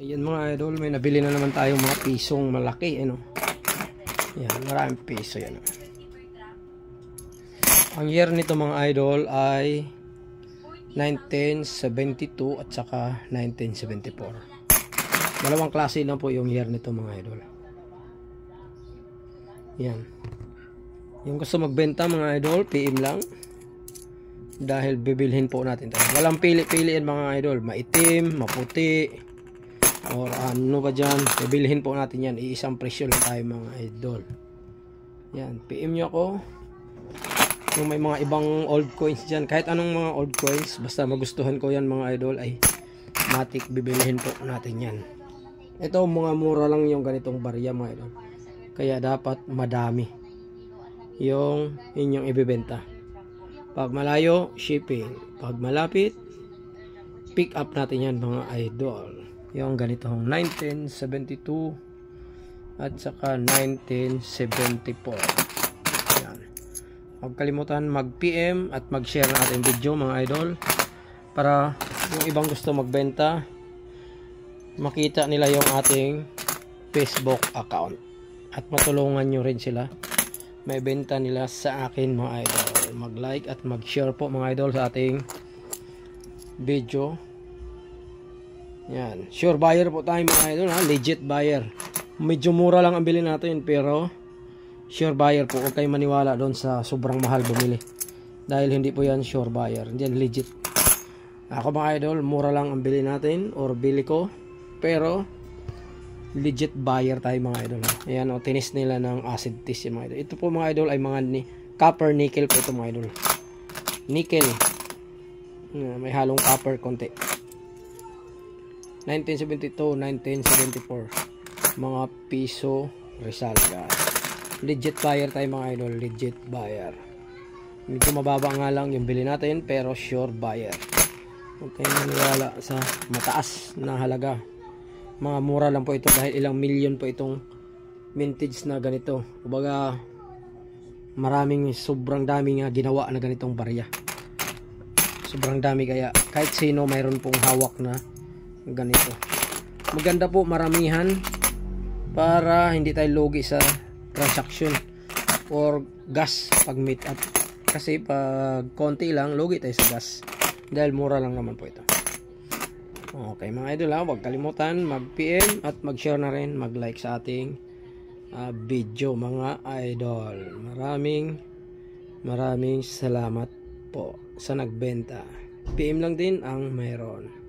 Ayan mga idol, may nabili na naman tayong mga pisong malaki, ano. Yan, maraming piso yan. Ang year nito mga idol ay 1972 at saka 1974. Dalawang klase lang po yung year nito mga idol. Yan. Yung gusto magbenta mga idol, PM lang. Dahil bibilhin po natin tayo. Walang pili-piliin mga idol, maitim, maputi, or ano ba dyan, bibilhin po natin yan. Iisang presyo lang tayo mga idol. Yan, PM nyo ako kung may mga ibang old coins dyan, kahit anong mga old coins, basta magustuhan ko yan mga idol, ay matik bibilhin po natin yan. Ito mga mura lang yung ganitong barya mga idol, kaya dapat madami yung inyong ibibenta. Pag malayo, shipping. Pag malapit, pick up natin yan mga idol. Yung ganitong 1972 at saka 1974. Yan. Huwag kalimutan mag-PM at mag-share na ating video mga idol, para yung ibang gusto magbenta, makita nila yung ating Facebook account at matulungan nyo rin sila may benta nila sa akin mga idol. Mag-like at mag-share po mga idol sa ating video. Yan, sure buyer po tayo mga idol, ha? Legit buyer. Medyo mura lang ang bilhin natin, pero sure buyer po. Huwag kayong maniwala doon sa sobrang mahal bumili, dahil hindi po yan sure buyer, hindi yan legit. Ako mga idol, mura lang ang bilhin natin or bili ko, pero legit buyer tayo mga idol. Ayan o, tinis nila ng acid test yung mga idol. Ito po mga idol ay mga copper nickel po ito mga idol. Nickel, may halong copper konti. 1972, 1974, mga piso Rizal, guys. Legit buyer tayo mga idol, legit buyer. Medyo mababa nga lang yung bili natin, pero sure buyer. Huwag kayong maniwala sa mataas na halaga. Mga mura lang po ito, dahil ilang milyon po itong vintage na ganito. Kumbaga maraming, sobrang dami nga ginawa na ganitong barya. Sobrang dami, kaya kahit sino mayroon pong hawak na ganito. Maganda po maramihan, para hindi tayo lugi sa transaction or gas pag meet up. Kasi pag konti lang, lugi tayo sa gas, dahil mura lang naman po ito. Okay mga idol, huwag kalimutan mag-PM at mag-share na rin, mag-like sa ating video mga idol. Maraming salamat po sa nagbenta. PM lang din ang mayroon.